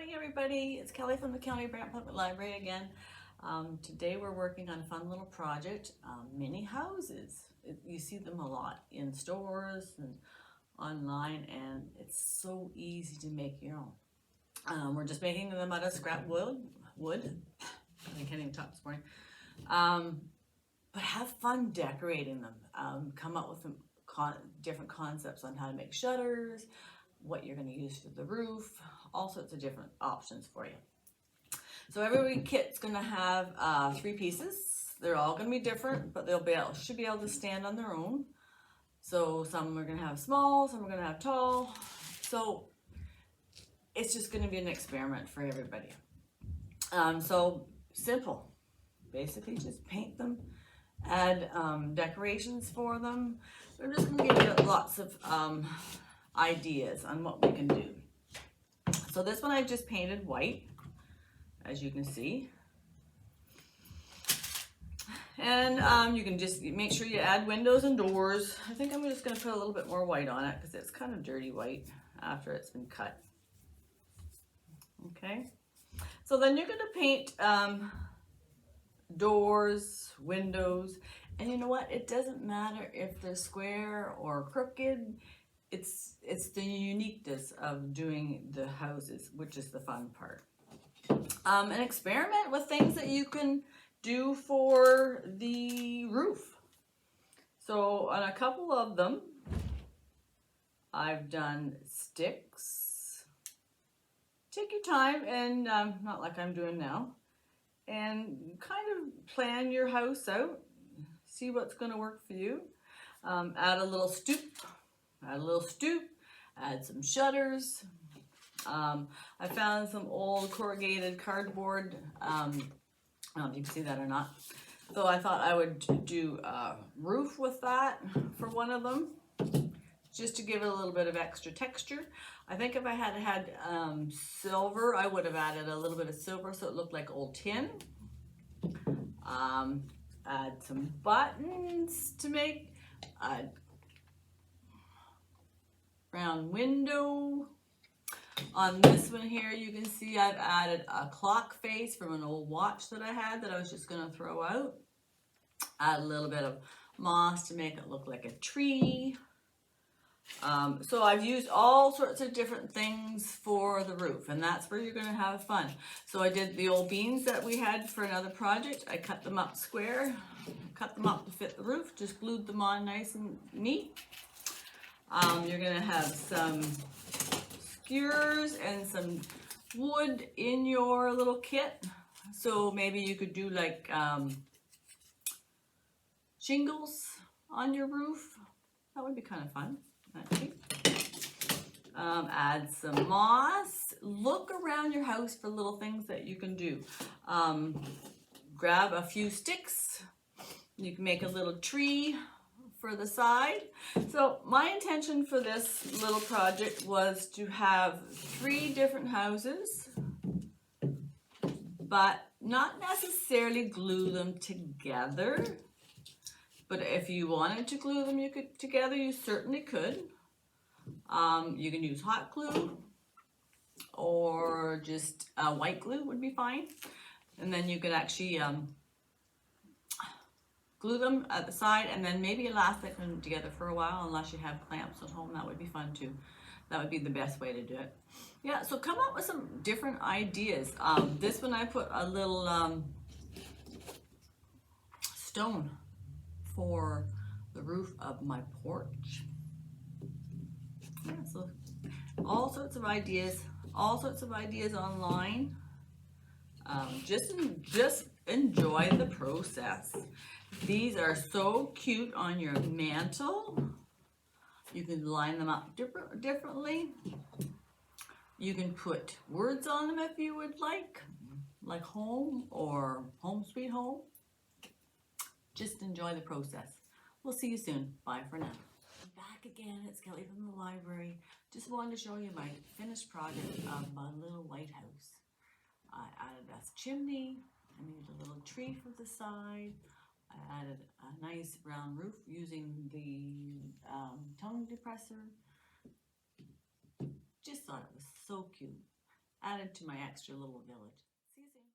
morning, everybody. It's Kelly from the County Brant Public Library again. Today we're working on a fun little project, mini houses. You see them a lot in stores and online, and it's so easy to make your own. We're just making them out of scrap wood. I can't even talk this morning. But have fun decorating them. Come up with some different concepts on how to make shutters, what you're going to use for the roof, all sorts of different options for you. So every kit's going to have 3 pieces. They're all going to be different, but should be able to stand on their own. So some are going to have small, some are going to have tall. So it's just going to be an experiment for everybody. So simple. Basically just paint them, add decorations for them. We're just going to give you lots of ideas on what we can do. So this one I just painted white, as you can see. And you can just make sure you add windows and doors. I think I'm just going to put a little bit more white on it because it's kind of dirty white after it's been cut. Okay, so then you're going to paint doors, windows, and you know what? It doesn't matter if they're square or crooked. It's the uniqueness of doing the houses, which is the fun part. And experiment with things that you can do for the roof. So on a couple of them, I've done sticks. Take your time and not like I'm doing now, and kind of plan your house out. See what's going to work for you. Add a little stoop. Add some shutters. I found some old corrugated cardboard. I don't know if you can see that or not. So I thought I would do a roof with that for one of them, just to give it a little bit of extra texture. I think if I had silver, I would have added a little bit of silver so it looked like old tin. Add some buttons to make a round window. On this one here, you can see I've added a clock face from an old watch that I had that I was just going to throw out. Add a little bit of moss to make it look like a tree. So I've used all sorts of different things for the roof, and that's where you're going to have fun. So I did the old beams that we had for another project. I cut them up square, cut them up to fit the roof, just glued them on nice and neat. You're going to have some skewers and some wood in your little kit. So maybe you could do like shingles on your roof. That would be kind of fun. Add some moss. Look around your house for little things that you can do. Grab a few sticks. You can make a little tree for the side. So my intention for this little project was to have 3 different houses, but not necessarily glue them together. But if you wanted to glue them together, you certainly could. You can use hot glue or just white glue would be fine. And then you could actually glue them at the side and then maybe elastic them together for a while, unless you have clamps at home. That would be fun too. That would be the best way to do it. Yeah, so come up with some different ideas. This one I put a little stone for the roof of my porch. Yeah, so all sorts of ideas online. Just enjoy the process. These are so cute on your mantle. You can line them up differently. You can put words on them if you would like home or home sweet home. Just enjoy the process. We'll see you soon. Bye for now. I'm back again. It's Kelly from the library. Just wanted to show you my finished project of my little white house. I added a chimney. I made a little tree for the side. I added a nice round roof using the tongue depressor. Just thought it was so cute. added to my extra little village. See you soon.